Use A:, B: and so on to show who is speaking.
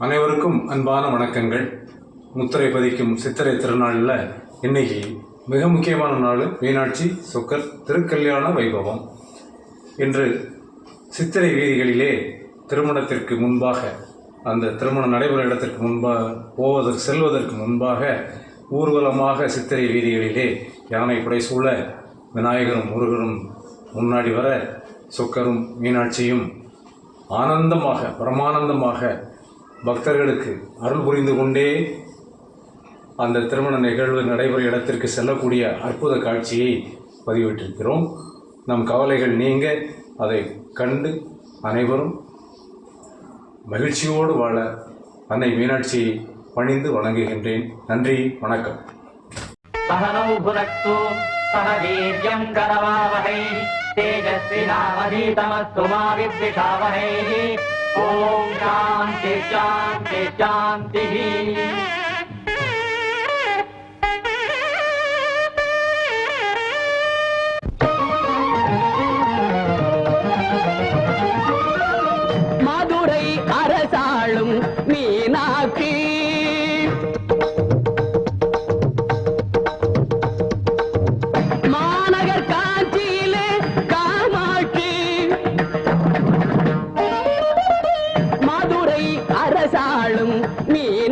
A: அனைவருக்கும் அன்பான வணக்கங்கள். முத்திரை பதிக்கும் சித்திரை திருநாளில் இன்னைக்கு மிக முக்கியமான நாள் மீனாட்சி சொக்கர் திருக்கல்யாண வைபவம். இன்று சித்திரை வீதிகளிலே திருமணத்திற்கு முன்பாக, அந்த திருமணம் நடைபெறும் இடத்திற்கு முன்பாக செல்வதற்கு முன்பாக ஊர்வலமாக சித்திரை வீதிகளிலே யானை புடைசூழ விநாயகரும் முருகரும் முன்னாடி வர சொக்கரும் மீனாட்சியும் ஆனந்தமாக பிரமானந்தமாக பக்தர்களுக்கு அருள் புரிந்து கொண்டே அந்த திருமண நிகழ்வு நடைபெறும் இடத்திற்கு செல்லக்கூடிய அற்புத காட்சியை பதிவிட்டிருக்கிறோம். நம் கவலைகள் நீங்க அதை கண்டு அனைவரும் மகிழ்ச்சியோடு வாழ அன்னை மீனாட்சியை பணிந்து வணங்குகின்றேன். நன்றி, வணக்கம்.
B: तेजस्विनावधीतमस्तु मा विद्विषावहैः। ॐ शान्ति शान्ति शान्तिः।
C: மதுரை அரசாளும் மீனாட்சி மாநகர் காஞ்சியிலே காமாட்சி, மதுரை அரசாளும் மீனாட்சி